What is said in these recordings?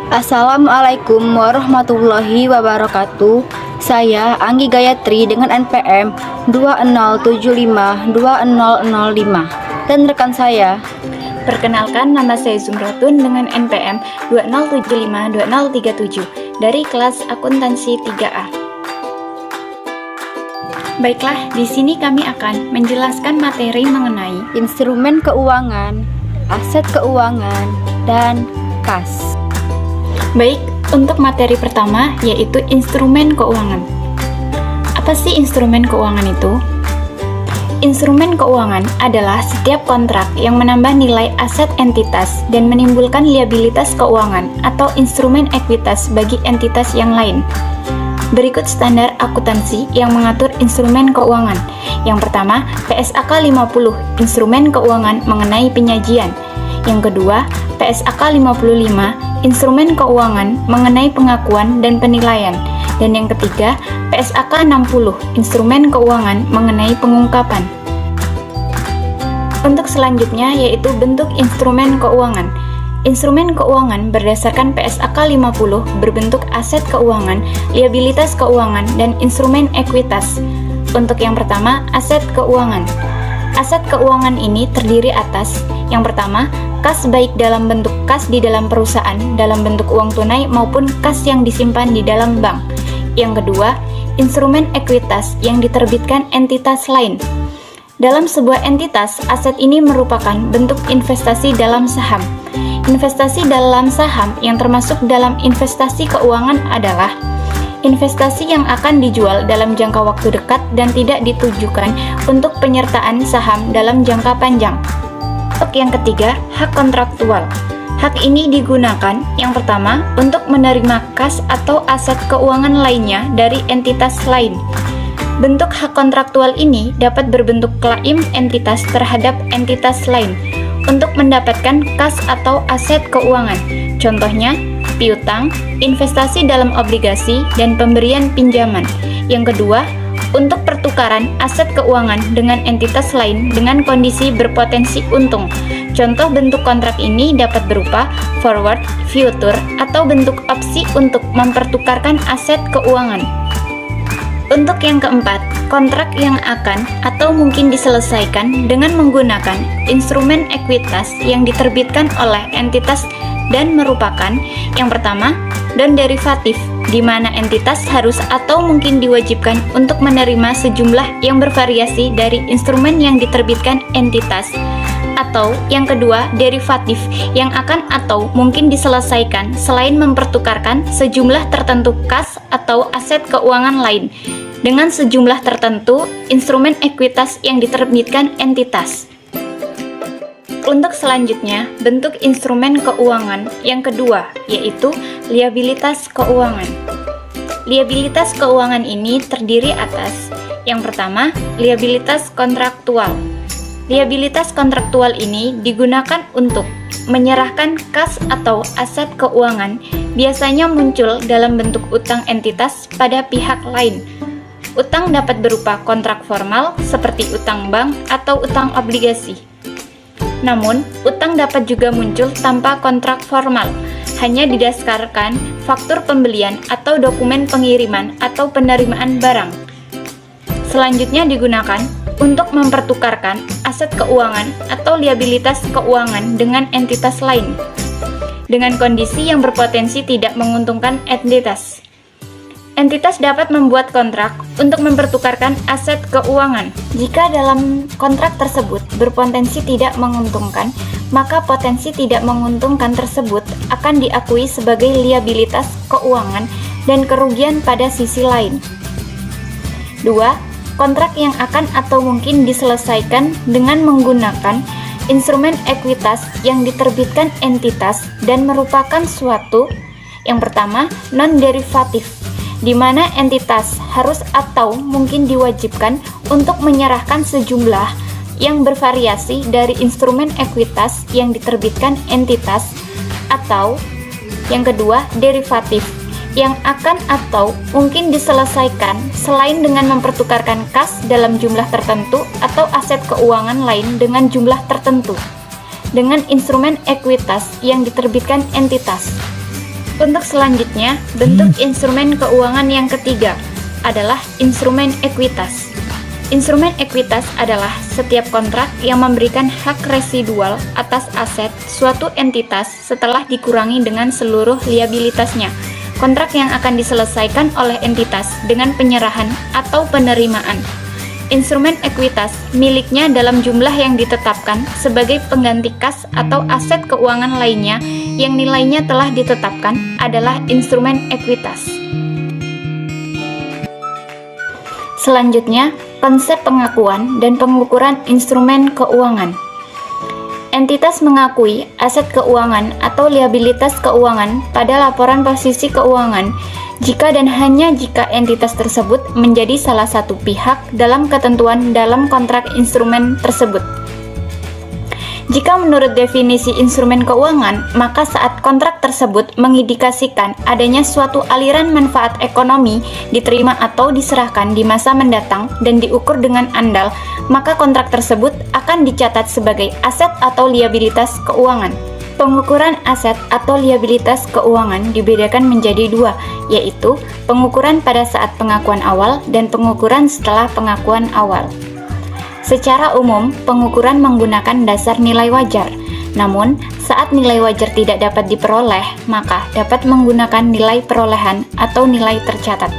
Assalamualaikum warahmatullahi wabarakatuh. Saya Anggi Gayatri dengan NPM 20752005 dan rekan saya. Perkenalkan, nama saya Zumratun dengan NPM 20752037 dari kelas akuntansi 3A. Baiklah, di sini kami akan menjelaskan materi mengenai Instrumen keuangan, aset keuangan, dan kas. Baik, untuk materi pertama yaitu instrumen keuangan. Apa sih instrumen keuangan itu? Instrumen keuangan adalah setiap kontrak yang menambah nilai aset entitas dan menimbulkan liabilitas keuangan atau instrumen ekuitas bagi entitas yang lain. Berikut standar akuntansi yang mengatur instrumen keuangan. Yang pertama, PSAK 50, instrumen keuangan mengenai penyajian. Yang kedua, PSAK 55, instrumen keuangan mengenai pengakuan dan penilaian. Dan yang ketiga, PSAK 60, instrumen keuangan mengenai pengungkapan. Untuk selanjutnya yaitu bentuk instrumen keuangan. Instrumen keuangan berdasarkan PSAK 50 berbentuk aset keuangan, liabilitas keuangan, dan instrumen ekuitas. Untuk yang pertama, aset keuangan. Aset keuangan ini terdiri atas yang pertama, kas baik dalam bentuk kas di dalam perusahaan dalam bentuk uang tunai maupun kas yang disimpan di dalam bank. Yang kedua, instrumen ekuitas yang diterbitkan entitas lain. Dalam sebuah entitas, aset ini merupakan bentuk investasi dalam saham. Investasi dalam saham yang termasuk dalam investasi keuangan adalah investasi yang akan dijual dalam jangka waktu dekat dan tidak ditujukan untuk penyertaan saham dalam jangka panjang. Untuk yang ketiga, hak kontraktual. Hak ini digunakan yang pertama untuk menerima kas atau aset keuangan lainnya dari entitas lain. Bentuk hak kontraktual ini dapat berbentuk klaim entitas terhadap entitas lain untuk mendapatkan kas atau aset keuangan. Contohnya, piutang, investasi dalam obligasi, dan pemberian pinjaman. Yang kedua, untuk pertukaran aset keuangan dengan entitas lain dengan kondisi berpotensi untung. Contoh bentuk kontrak ini dapat berupa forward, future, atau bentuk opsi untuk mempertukarkan aset keuangan. Untuk yang keempat, kontrak yang akan atau mungkin diselesaikan dengan menggunakan instrumen ekuitas yang diterbitkan oleh entitas dan merupakan yang pertama, non-derivatif, di mana entitas harus atau mungkin diwajibkan untuk menerima sejumlah yang bervariasi dari instrumen yang diterbitkan entitas. Atau yang kedua, derivatif, yang akan atau mungkin diselesaikan selain mempertukarkan sejumlah tertentu kas atau aset keuangan lain dengan sejumlah tertentu instrumen ekuitas yang diterbitkan entitas. Untuk selanjutnya, bentuk instrumen keuangan yang kedua, yaitu liabilitas keuangan. Liabilitas keuangan ini terdiri atas yang pertama, liabilitas kontraktual. Liabilitas kontraktual ini digunakan untuk menyerahkan kas atau aset keuangan, biasanya muncul dalam bentuk utang entitas pada pihak lain. Utang dapat berupa kontrak formal seperti utang bank atau utang obligasi. Namun, utang dapat juga muncul tanpa kontrak formal, hanya didasarkan faktur pembelian atau dokumen pengiriman atau penerimaan barang. Selanjutnya digunakan untuk mempertukarkan aset keuangan atau liabilitas keuangan dengan entitas lain, dengan kondisi yang berpotensi tidak menguntungkan entitas. Entitas dapat membuat kontrak untuk mempertukarkan aset keuangan. Jika dalam kontrak tersebut berpotensi tidak menguntungkan, maka potensi tidak menguntungkan tersebut akan diakui sebagai liabilitas keuangan dan kerugian pada sisi lain. 2. Kontrak yang akan atau mungkin diselesaikan dengan menggunakan instrumen ekuitas yang diterbitkan entitas dan merupakan suatu yang pertama, non-derivatif, di mana entitas harus atau mungkin diwajibkan untuk menyerahkan sejumlah yang bervariasi dari instrumen ekuitas yang diterbitkan entitas, atau yang kedua, derivatif, yang akan atau mungkin diselesaikan selain dengan mempertukarkan kas dalam jumlah tertentu atau aset keuangan lain dengan jumlah tertentu dengan instrumen ekuitas yang diterbitkan entitas. Untuk selanjutnya, bentuk instrumen keuangan yang ketiga adalah instrumen ekuitas. Instrumen ekuitas adalah setiap kontrak yang memberikan hak residual atas aset suatu entitas setelah dikurangi dengan seluruh liabilitasnya. Kontrak yang akan diselesaikan oleh entitas dengan penyerahan atau penerimaan. Instrumen ekuitas miliknya dalam jumlah yang ditetapkan sebagai pengganti kas atau aset keuangan lainnya yang nilainya telah ditetapkan adalah instrumen ekuitas. Selanjutnya, konsep pengakuan dan pengukuran instrumen keuangan. Entitas mengakui aset keuangan atau liabilitas keuangan pada laporan posisi keuangan jika dan hanya jika entitas tersebut menjadi salah satu pihak dalam ketentuan dalam kontrak instrumen tersebut. Jika menurut definisi instrumen keuangan, maka saat kontrak tersebut mengindikasikan adanya suatu aliran manfaat ekonomi diterima atau diserahkan di masa mendatang dan diukur dengan andal, maka kontrak tersebut akan dicatat sebagai aset atau liabilitas keuangan. Pengukuran aset atau liabilitas keuangan dibedakan menjadi dua, yaitu pengukuran pada saat pengakuan awal dan pengukuran setelah pengakuan awal. Secara umum, pengukuran menggunakan dasar nilai wajar. Namun, saat nilai wajar tidak dapat diperoleh, maka dapat menggunakan nilai perolehan atau nilai tercatat.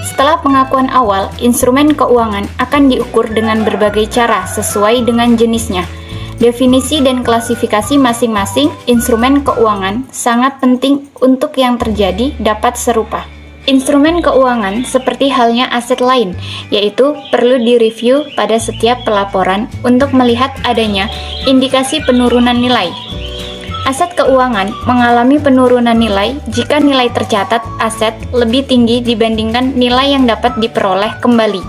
Setelah pengakuan awal, instrumen keuangan akan diukur dengan berbagai cara sesuai dengan jenisnya. Definisi dan klasifikasi masing-masing instrumen keuangan sangat penting untuk yang terjadi dapat serupa. Instrumen keuangan seperti halnya aset lain, yaitu perlu direview pada setiap pelaporan untuk melihat adanya indikasi penurunan nilai. Aset keuangan mengalami penurunan nilai jika nilai tercatat aset lebih tinggi dibandingkan nilai yang dapat diperoleh kembali.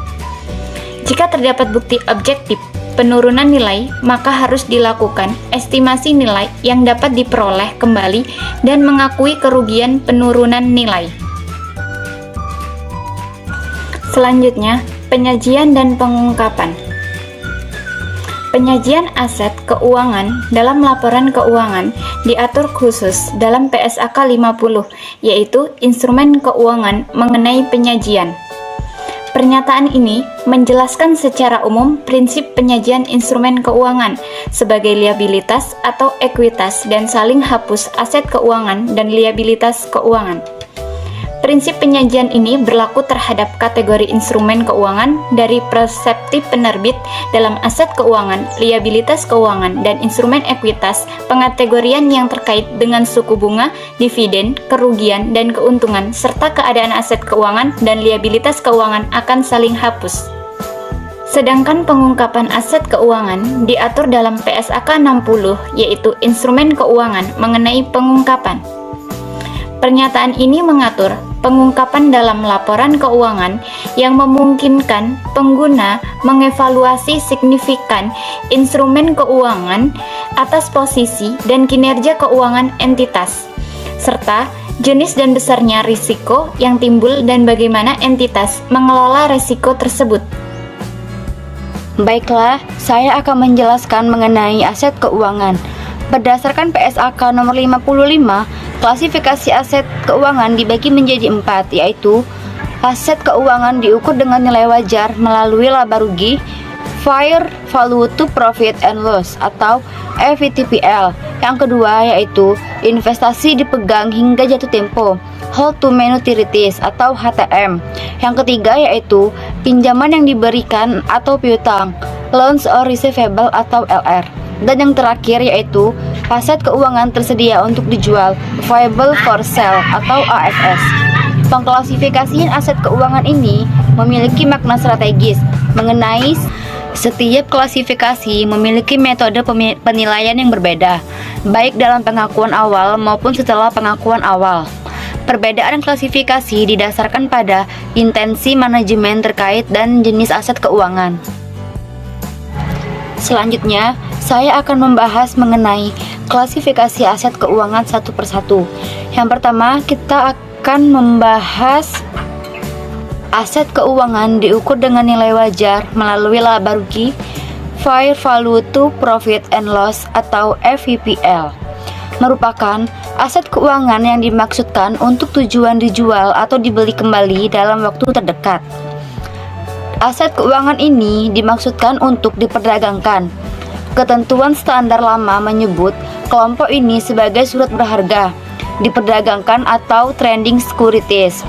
Jika terdapat bukti objektif penurunan nilai, maka harus dilakukan estimasi nilai yang dapat diperoleh kembali dan mengakui kerugian penurunan nilai. Selanjutnya, penyajian dan pengungkapan. Penyajian aset keuangan dalam laporan keuangan diatur khusus dalam PSAK 50, yaitu instrumen keuangan mengenai penyajian. Pernyataan ini menjelaskan secara umum prinsip penyajian instrumen keuangan sebagai liabilitas atau ekuitas dan saling hapus aset keuangan dan liabilitas keuangan. Prinsip penyajian ini berlaku terhadap kategori instrumen keuangan dari persepsi penerbit dalam aset keuangan, liabilitas keuangan, dan instrumen ekuitas, pengategorian yang terkait dengan suku bunga, dividen, kerugian, dan keuntungan, serta keadaan aset keuangan dan liabilitas keuangan akan saling hapus. Sedangkan pengungkapan aset keuangan diatur dalam PSAK 60, yaitu instrumen keuangan mengenai pengungkapan. Pernyataan ini mengatur pengungkapan dalam laporan keuangan yang memungkinkan pengguna mengevaluasi signifikan instrumen keuangan atas posisi dan kinerja keuangan entitas, serta jenis dan besarnya risiko yang timbul dan bagaimana entitas mengelola risiko tersebut. Baiklah, saya akan menjelaskan mengenai aset keuangan. Berdasarkan PSAK nomor 55, klasifikasi aset keuangan dibagi menjadi 4, yaitu aset keuangan diukur dengan nilai wajar melalui laba rugi, fair value to profit and loss atau FVTPL. Yang kedua yaitu investasi dipegang hingga jatuh tempo, hold to maturities atau HTM. Yang ketiga yaitu pinjaman yang diberikan atau piutang, loans or receivable atau LR. Dan yang terakhir yaitu aset keuangan tersedia untuk dijual, available for sale atau AFS. Pengklasifikasian aset keuangan ini memiliki makna strategis mengenai setiap klasifikasi memiliki metode penilaian yang berbeda, baik dalam pengakuan awal maupun setelah pengakuan awal. Perbedaan klasifikasi didasarkan pada intensi manajemen terkait dan jenis aset keuangan. Selanjutnya, saya akan membahas mengenai klasifikasi aset keuangan satu persatu. Yang pertama, kita akan membahas aset keuangan diukur dengan nilai wajar melalui laba rugi, fair value to profit and loss atau FVPL. merupakan aset keuangan yang dimaksudkan untuk tujuan dijual atau dibeli kembali dalam waktu terdekat. Aset keuangan ini dimaksudkan untuk diperdagangkan. Ketentuan standar lama menyebut kelompok ini sebagai surat berharga, diperdagangkan atau trading securities.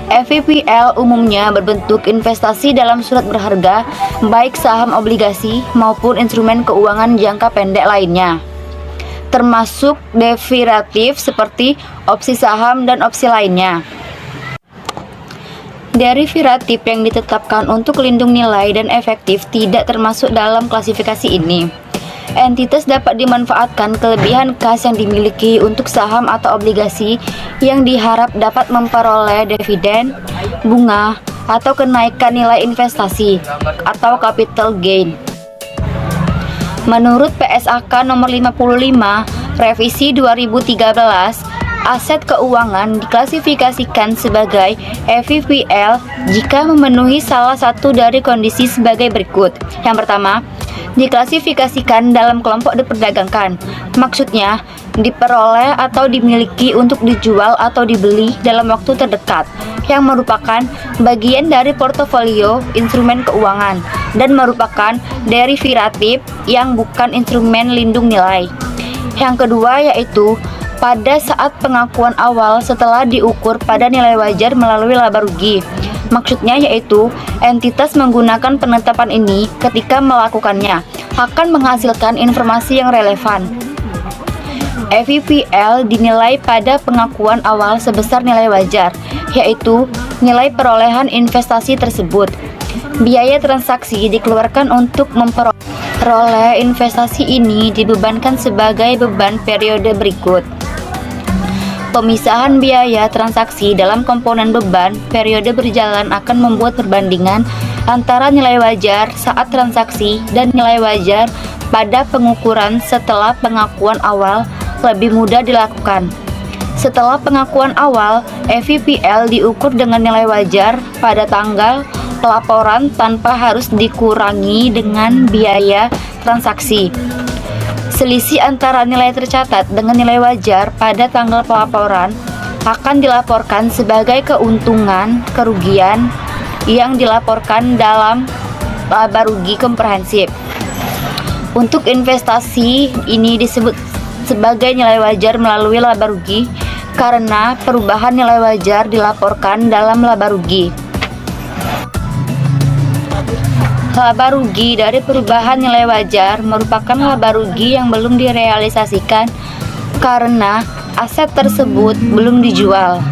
FVPL umumnya berbentuk investasi dalam surat berharga, baik saham obligasi maupun instrumen keuangan jangka pendek lainnya, termasuk derivatif seperti opsi saham dan opsi lainnya. Derivatif yang ditetapkan untuk lindung nilai dan efektif tidak termasuk dalam klasifikasi ini. Entitas dapat dimanfaatkan kelebihan kas yang dimiliki untuk saham atau obligasi yang diharap dapat memperoleh dividen, bunga, atau kenaikan nilai investasi atau capital gain. Menurut PSAK nomor 55 revisi 2013, aset keuangan diklasifikasikan sebagai FVPL jika memenuhi salah satu dari kondisi sebagai berikut. Yang pertama, diklasifikasikan dalam kelompok diperdagangkan. Maksudnya, diperoleh atau dimiliki untuk dijual atau dibeli dalam waktu terdekat, yang merupakan bagian dari portofolio instrumen keuangan dan merupakan derivatif yang bukan instrumen lindung nilai. Yang kedua yaitu pada saat pengakuan awal setelah diukur pada nilai wajar melalui laba rugi. Maksudnya yaitu entitas menggunakan penetapan ini ketika melakukannya akan menghasilkan informasi yang relevan. FVPL dinilai pada pengakuan awal sebesar nilai wajar, yaitu nilai perolehan investasi tersebut. Biaya transaksi dikeluarkan untuk memperoleh investasi ini dibebankan sebagai beban periode berikut. Pemisahan biaya transaksi dalam komponen beban periode berjalan akan membuat perbandingan antara nilai wajar saat transaksi dan nilai wajar pada pengukuran setelah pengakuan awal lebih mudah dilakukan. Setelah pengakuan awal, FVPL diukur dengan nilai wajar pada tanggal pelaporan tanpa harus dikurangi dengan biaya transaksi. Selisih antara nilai tercatat dengan nilai wajar pada tanggal pelaporan akan dilaporkan sebagai keuntungan kerugian yang dilaporkan dalam laba rugi komprehensif. Untuk investasi ini disebut sebagai nilai wajar melalui laba rugi karena perubahan nilai wajar dilaporkan dalam laba rugi. Laba rugi dari perubahan nilai wajar merupakan laba rugi yang belum direalisasikan karena aset tersebut belum dijual.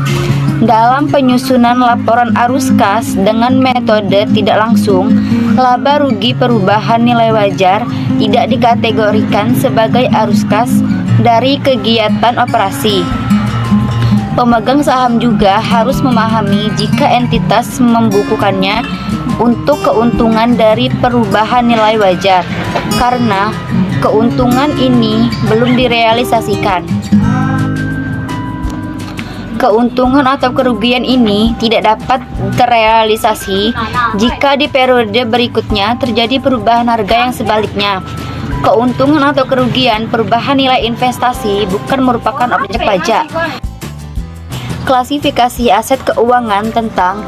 Dalam penyusunan laporan arus kas dengan metode tidak langsung, laba rugi perubahan nilai wajar tidak dikategorikan sebagai arus kas dari kegiatan operasi. Pemegang saham juga harus memahami jika entitas membukukannya untuk keuntungan dari perubahan nilai wajar, karena keuntungan ini belum direalisasikan. Keuntungan atau kerugian ini tidak dapat terrealisasi jika di periode berikutnya terjadi perubahan harga yang sebaliknya. Keuntungan atau kerugian perubahan nilai investasi bukan merupakan objek pajak. Klasifikasi aset keuangan tentang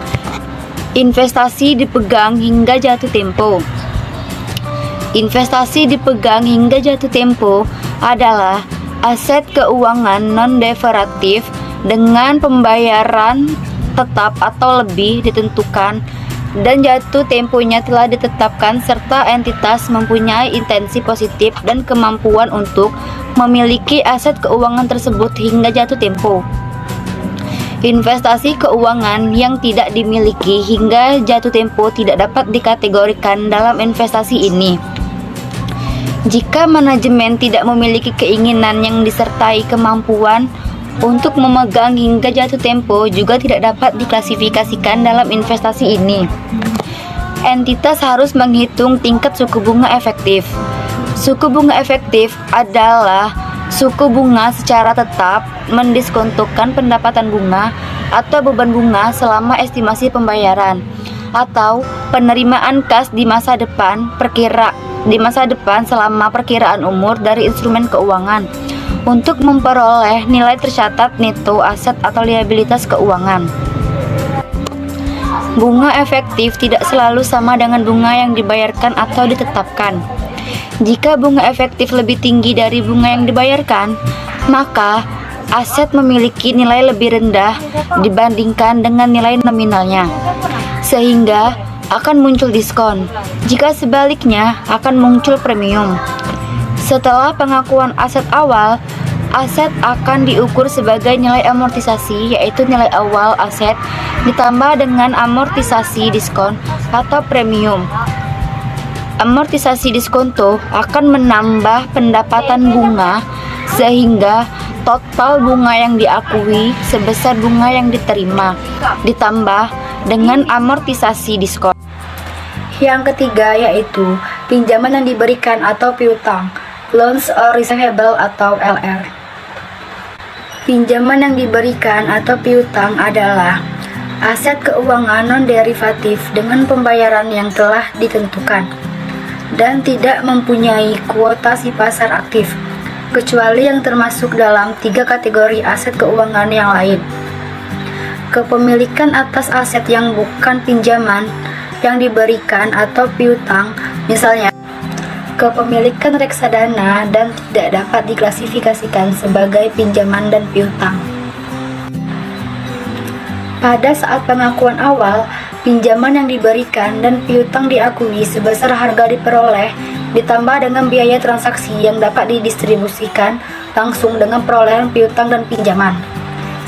investasi dipegang hingga jatuh tempo. Investasi dipegang hingga jatuh tempo adalah aset keuangan non-derivatif dengan pembayaran tetap atau lebih ditentukan dan jatuh temponya telah ditetapkan serta entitas mempunyai intensi positif dan kemampuan untuk memiliki aset keuangan tersebut hingga jatuh tempo. Investasi keuangan yang tidak dimiliki hingga jatuh tempo tidak dapat dikategorikan dalam investasi ini. Jika manajemen tidak memiliki keinginan yang disertai kemampuan untuk memegang hingga jatuh tempo juga tidak dapat diklasifikasikan dalam investasi ini. Entitas harus menghitung tingkat suku bunga efektif. Suku bunga efektif adalah suku bunga secara tetap mendiskontokan pendapatan bunga atau beban bunga selama estimasi pembayaran atau penerimaan kas di masa depan selama perkiraan umur dari instrumen keuangan. untuk memperoleh nilai tercatat neto aset atau liabilitas keuangan. Bunga efektif tidak selalu sama dengan bunga yang dibayarkan atau ditetapkan. Jika bunga efektif lebih tinggi dari bunga yang dibayarkan, maka aset memiliki nilai lebih rendah dibandingkan dengan nilai nominalnya, sehingga akan muncul diskon. Jika sebaliknya, akan muncul premium. Setelah pengakuan aset awal, aset akan diukur sebagai nilai amortisasi, yaitu nilai awal aset ditambah dengan amortisasi diskon atau premium. Amortisasi diskonto akan menambah pendapatan bunga sehingga total bunga yang diakui sebesar bunga yang diterima ditambah dengan amortisasi diskon. Yang ketiga yaitu pinjaman yang diberikan atau piutang, loans or receivable atau LR. Pinjaman yang diberikan atau piutang adalah aset keuangan non-derivatif dengan pembayaran yang telah ditentukan dan tidak mempunyai kuotasi pasar aktif, kecuali yang termasuk dalam 3 kategori aset keuangan yang lain. Kepemilikan atas aset yang bukan pinjaman yang diberikan atau piutang, misalnya kepemilikan reksadana, dan tidak dapat diklasifikasikan sebagai pinjaman dan piutang. Pada saat pengakuan awal, pinjaman yang diberikan dan piutang diakui sebesar harga diperoleh ditambah dengan biaya transaksi yang dapat didistribusikan langsung dengan perolehan piutang dan pinjaman.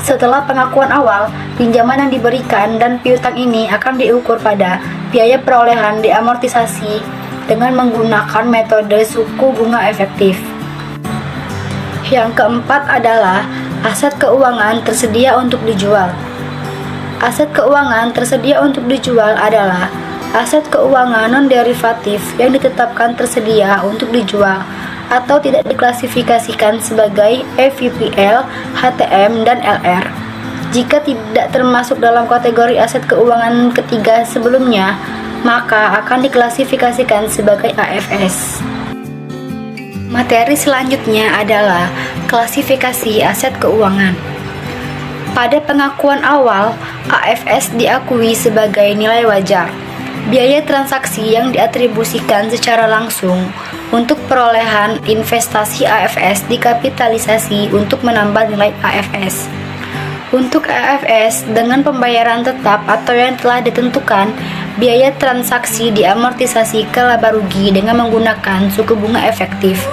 Setelah pengakuan awal, pinjaman yang diberikan dan piutang ini akan diukur pada biaya perolehan diamortisasi dengan menggunakan metode suku bunga efektif. Yang keempat adalah aset keuangan tersedia untuk dijual. Aset keuangan tersedia untuk dijual adalah aset keuangan non-derivatif yang ditetapkan tersedia untuk dijual atau tidak diklasifikasikan sebagai EVPL, HTM, dan LR. Jika tidak termasuk dalam kategori aset keuangan ketiga sebelumnya, maka akan diklasifikasikan sebagai AFS. Materi selanjutnya adalah klasifikasi aset keuangan. Pada pengakuan awal, AFS diakui sebagai nilai wajar, biaya transaksi yang diatribusikan secara langsung untuk perolehan investasi AFS dikapitalisasi untuk menambah nilai AFS. Untuk AFS dengan pembayaran tetap atau yang telah ditentukan, biaya transaksi diamortisasi ke laba rugi dengan menggunakan suku bunga efektif.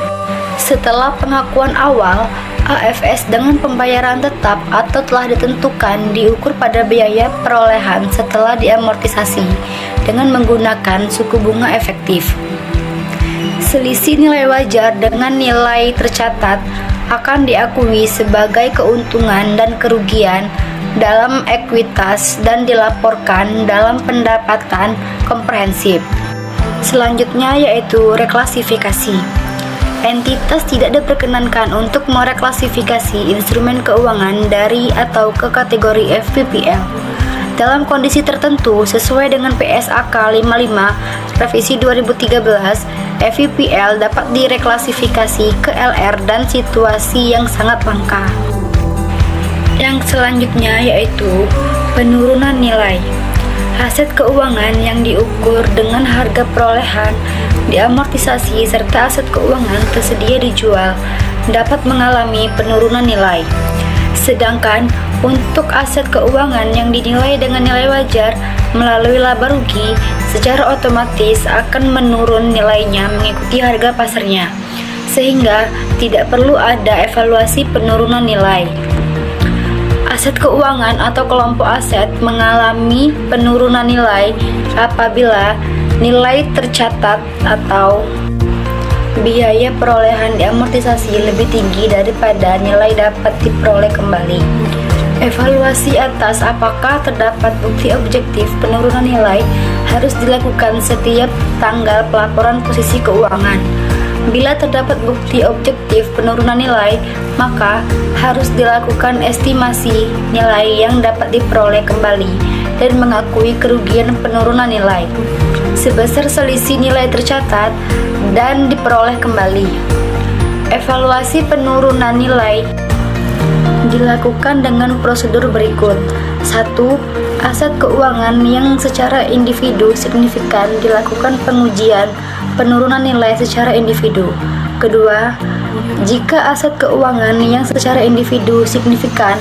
Setelah pengakuan awal, AFS dengan pembayaran tetap atau telah ditentukan diukur pada biaya perolehan setelah diamortisasi dengan menggunakan suku bunga efektif. Selisih nilai wajar dengan nilai tercatat akan diakui sebagai keuntungan dan kerugian dalam ekuitas dan dilaporkan dalam pendapatan komprehensif. Selanjutnya yaitu reklasifikasi. Entitas tidak diperkenankan untuk mereklasifikasi instrumen keuangan dari atau ke kategori FVPL. Dalam kondisi tertentu sesuai dengan PSAK 55 revisi 2013, FVPL dapat direklasifikasi ke LR dan situasi yang sangat langka. Yang selanjutnya yaitu penurunan nilai. Aset keuangan yang diukur dengan harga perolehan, diamortisasi, serta aset keuangan tersedia dijual dapat mengalami penurunan nilai. Sedangkan untuk aset keuangan yang dinilai dengan nilai wajar melalui laba rugi, secara otomatis akan menurun nilainya mengikuti harga pasarnya, sehingga tidak perlu ada evaluasi penurunan nilai. Aset keuangan atau kelompok aset mengalami penurunan nilai apabila nilai tercatat atau biaya perolehan diamortisasi lebih tinggi daripada nilai dapat diperoleh kembali. Evaluasi atas apakah terdapat bukti objektif penurunan nilai harus dilakukan setiap tanggal pelaporan posisi keuangan. Bila terdapat bukti objektif penurunan nilai, maka harus dilakukan estimasi nilai yang dapat diperoleh kembali dan mengakui kerugian penurunan nilai sebesar selisih nilai tercatat dan diperoleh kembali. Evaluasi penurunan nilai dilakukan dengan prosedur berikut. 1. Aset keuangan yang secara individu signifikan dilakukan pengujian penurunan nilai secara individu. Kedua, jika aset keuangan yang secara individu signifikan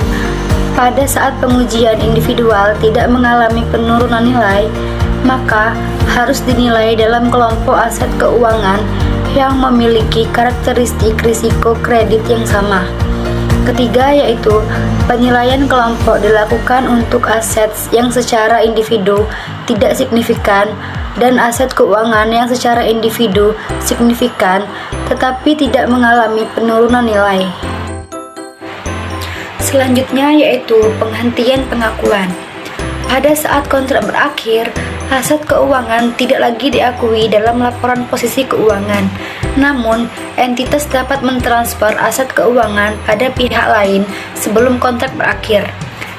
pada saat pengujian individual tidak mengalami penurunan nilai, maka harus dinilai dalam kelompok aset keuangan yang memiliki karakteristik risiko kredit yang sama. Ketiga, yaitu penilaian kelompok dilakukan untuk aset yang secara individu tidak signifikan dan aset keuangan yang secara individu signifikan tetapi tidak mengalami penurunan nilai. Selanjutnya yaitu penghentian pengakuan. Pada saat kontrak berakhir, aset keuangan tidak lagi diakui dalam laporan posisi keuangan. Namun, entitas dapat mentransfer aset keuangan pada pihak lain sebelum kontrak berakhir.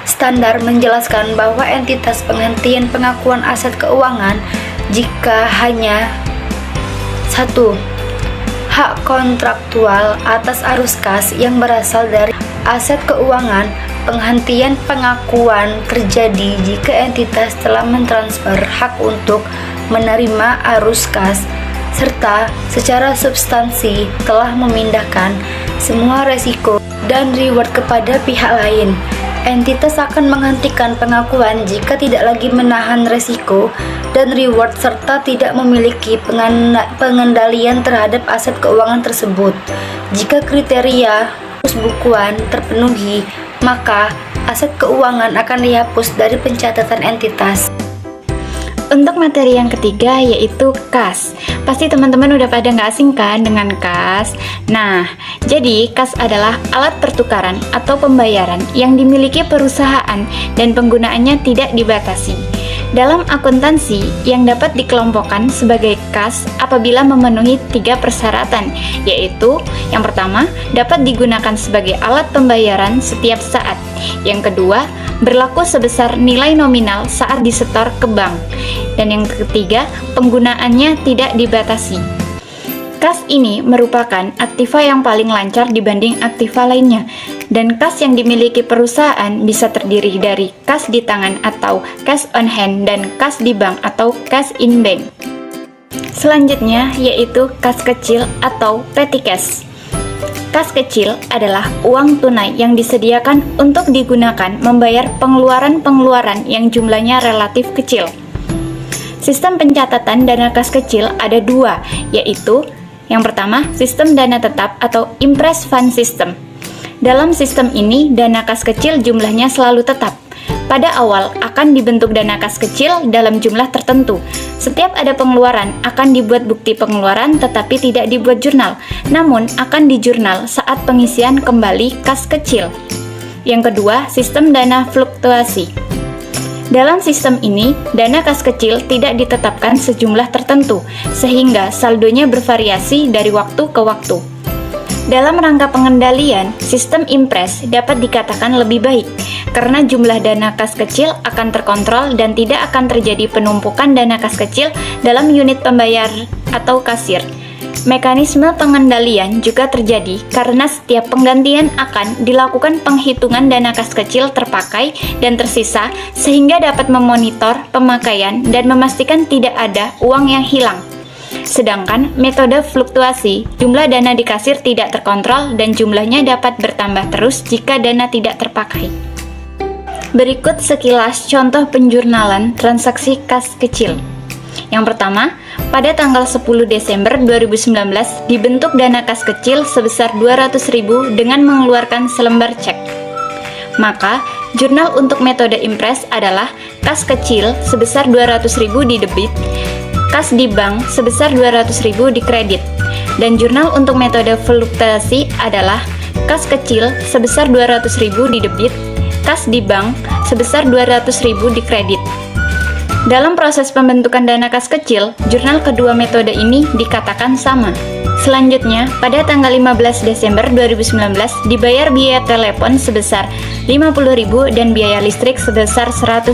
Standar menjelaskan bahwa entitas penghentian pengakuan aset keuangan jika hanya 1. Hak kontraktual atas arus kas yang berasal dari aset keuangan. Penghentian pengakuan terjadi jika entitas telah mentransfer hak untuk menerima arus kas serta secara substansi telah memindahkan semua resiko dan reward kepada pihak lain. Entitas akan menghentikan pengakuan jika tidak lagi menahan resiko dan reward serta tidak memiliki pengendalian terhadap aset keuangan tersebut. Jika kriteria bukuan terpenuhi, maka aset keuangan akan dihapus dari pencatatan entitas. Untuk materi yang ketiga yaitu kas. Pasti teman-teman udah pada nggak asing kan dengan kas? Nah, jadi kas adalah alat pertukaran atau pembayaran yang dimiliki perusahaan dan penggunaannya tidak dibatasi. Dalam akuntansi yang dapat dikelompokkan sebagai kas apabila memenuhi 3 persyaratan, yaitu yang pertama, dapat digunakan sebagai alat pembayaran setiap saat. Yang kedua, berlaku sebesar nilai nominal saat disetor ke bank. Dan yang ketiga, penggunaannya tidak dibatasi. Kas ini merupakan aktiva yang paling lancar dibanding aktiva lainnya. Dan kas yang dimiliki perusahaan bisa terdiri dari kas di tangan atau cash on hand dan kas di bank atau cash in bank. Selanjutnya yaitu kas kecil atau petty cash. Kas kecil adalah uang tunai yang disediakan untuk digunakan membayar pengeluaran-pengeluaran yang jumlahnya relatif kecil. Sistem pencatatan dana kas kecil ada 2, yaitu yang pertama, sistem dana tetap atau impress fund system. Dalam sistem ini, dana kas kecil jumlahnya selalu tetap. Pada awal akan dibentuk dana kas kecil dalam jumlah tertentu. Setiap ada pengeluaran akan dibuat bukti pengeluaran tetapi tidak dibuat jurnal, namun akan dijurnal saat pengisian kembali kas kecil. Yang kedua, sistem dana fluktuasi. Dalam sistem ini, dana kas kecil tidak ditetapkan sejumlah tertentu, sehingga saldonya bervariasi dari waktu ke waktu. Dalam rangka pengendalian, sistem impress dapat dikatakan lebih baik, karena jumlah dana kas kecil akan terkontrol dan tidak akan terjadi penumpukan dana kas kecil dalam unit pembayar atau kasir. Mekanisme pengendalian juga terjadi karena setiap penggantian akan dilakukan penghitungan dana kas kecil terpakai dan tersisa sehingga dapat memonitor pemakaian dan memastikan tidak ada uang yang hilang. Sedangkan metode fluktuasi, jumlah dana di kasir tidak terkontrol dan jumlahnya dapat bertambah terus jika dana tidak terpakai. Berikut sekilas contoh penjurnalan transaksi kas kecil. Yang pertama, pada tanggal 10 Desember 2019 dibentuk dana kas kecil sebesar 200.000 dengan mengeluarkan selembar cek. Maka, jurnal untuk metode impress adalah kas kecil sebesar 200.000 di debit, kas di bank sebesar 200.000 di kredit. Dan jurnal untuk metode fluktuasi adalah kas kecil sebesar 200.000 di debit, kas di bank sebesar 200.000 di kredit. Dalam proses pembentukan dana kas kecil, jurnal kedua metode ini dikatakan sama. Selanjutnya, pada tanggal 15 Desember 2019 dibayar biaya telepon sebesar 50.000 dan biaya listrik sebesar 100.000.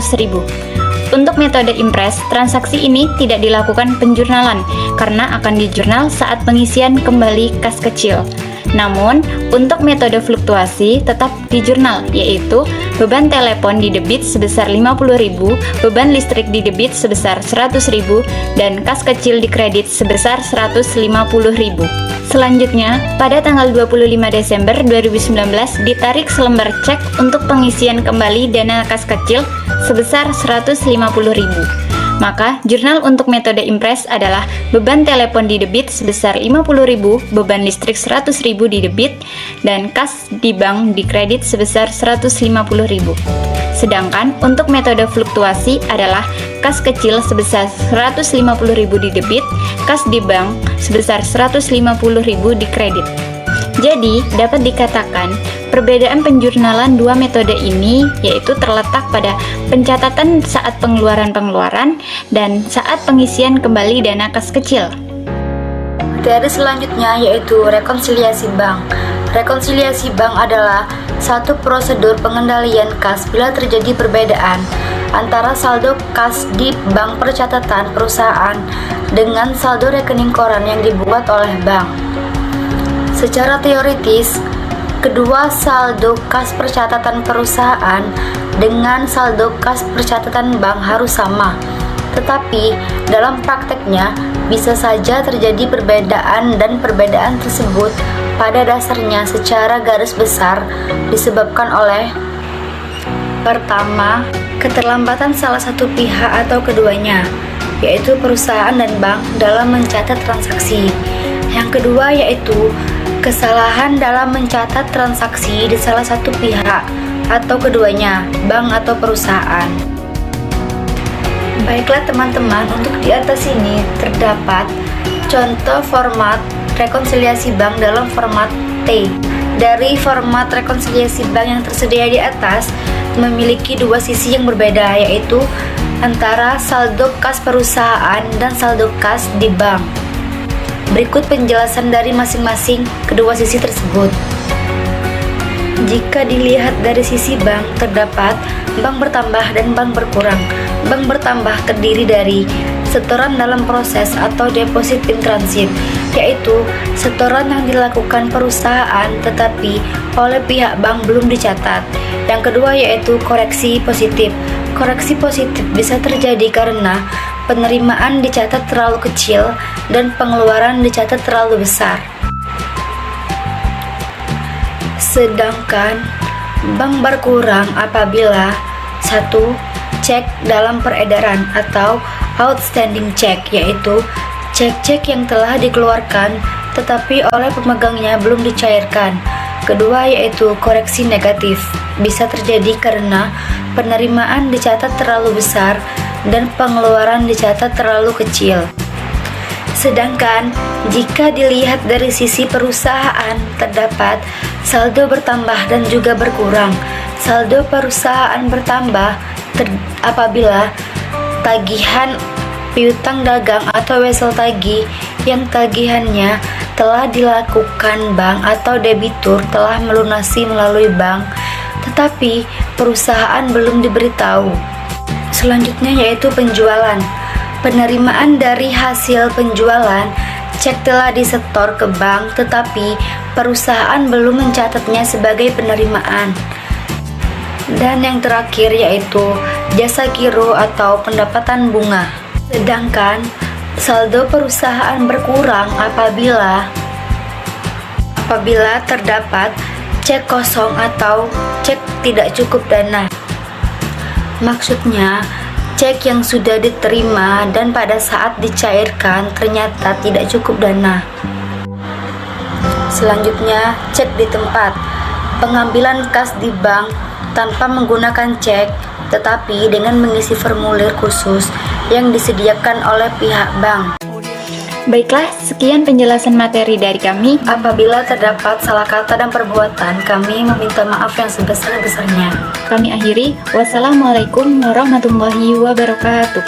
Untuk metode impress, transaksi ini tidak dilakukan penjurnalan karena akan dijurnal saat pengisian kembali kas kecil. Namun, untuk metode fluktuasi tetap di jurnal, yaitu beban telepon didebit sebesar 50.000, beban listrik didebit sebesar 100.000, dan kas kecil dikredit sebesar 150.000. Selanjutnya, pada tanggal 25 Desember 2019 ditarik selembar cek untuk pengisian kembali dana kas kecil sebesar 150.000. Maka, jurnal untuk metode impres adalah beban telepon didebit sebesar 50.000, beban listrik 100.000 didebit, dan kas di bank dikredit sebesar 150.000. Sedangkan untuk metode fluktuasi adalah kas kecil sebesar 150.000 didebit, kas di bank sebesar 150.000 dikredit. Jadi, dapat dikatakan perbedaan penjurnalan dua metode ini yaitu terletak pada pencatatan saat pengeluaran dan saat pengisian kembali dana kas kecil. Materi selanjutnya yaitu rekonsiliasi bank. Rekonsiliasi bank adalah satu prosedur pengendalian kas bila terjadi perbedaan antara saldo kas di bank percatatan perusahaan dengan saldo rekening koran yang dibuat oleh bank. Secara teoritis, kedua saldo kas percatatan perusahaan dengan saldo kas percatatan bank harus sama. Tetapi, dalam prakteknya bisa saja terjadi perbedaan dan perbedaan tersebut pada dasarnya secara garis besar disebabkan oleh: pertama, keterlambatan salah satu pihak atau keduanya, yaitu perusahaan dan bank dalam mencatat transaksi. Yang kedua yaitu kesalahan dalam mencatat transaksi di salah satu pihak atau keduanya, bank atau perusahaan. Baiklah teman-teman, untuk di atas ini terdapat contoh format rekonsiliasi bank dalam format T. Dari format rekonsiliasi bank yang tersedia di atas memiliki dua sisi yang berbeda, yaitu antara saldo kas perusahaan dan saldo kas di bank. Berikut penjelasan dari masing-masing kedua sisi tersebut. Jika dilihat dari sisi bank, terdapat bank bertambah dan bank berkurang. Bank bertambah terdiri dari setoran dalam proses atau deposit in transit, yaitu setoran yang dilakukan perusahaan tetapi oleh pihak bank belum dicatat. Yang kedua yaitu koreksi positif. Koreksi positif bisa terjadi karena penerimaan dicatat terlalu kecil dan pengeluaran dicatat terlalu besar. Sedangkan bank berkurang apabila 1. Cek dalam peredaran atau outstanding check, yaitu cek-cek yang telah dikeluarkan tetapi oleh pemegangnya belum dicairkan. Kedua yaitu koreksi negatif, bisa terjadi karena penerimaan dicatat terlalu besar dan pengeluaran dicatat terlalu kecil. Sedangkan jika dilihat dari sisi perusahaan, terdapat saldo bertambah dan juga berkurang. Saldo perusahaan bertambah apabila tagihan piutang dagang atau wesel tagih yang tagihannya telah dilakukan bank atau debitur telah melunasi melalui bank, tetapi perusahaan belum diberitahu. Selanjutnya yaitu penjualan. Penerimaan dari hasil penjualan, cek telah disetor ke bank tetapi perusahaan belum mencatatnya sebagai penerimaan. Dan yang terakhir yaitu jasa giro atau pendapatan bunga. Sedangkan saldo perusahaan berkurang apabila terdapat cek kosong atau cek tidak cukup dana. Maksudnya, cek yang sudah diterima dan pada saat dicairkan ternyata tidak cukup dana. Selanjutnya, cek di tempat. Pengambilan kas di bank tanpa menggunakan cek, tetapi dengan mengisi formulir khusus yang disediakan oleh pihak bank. Baiklah, sekian penjelasan materi dari kami. Apabila terdapat salah kata dan perbuatan, kami meminta maaf yang sebesar-besarnya. Kami akhiri. Wassalamualaikum warahmatullahi wabarakatuh.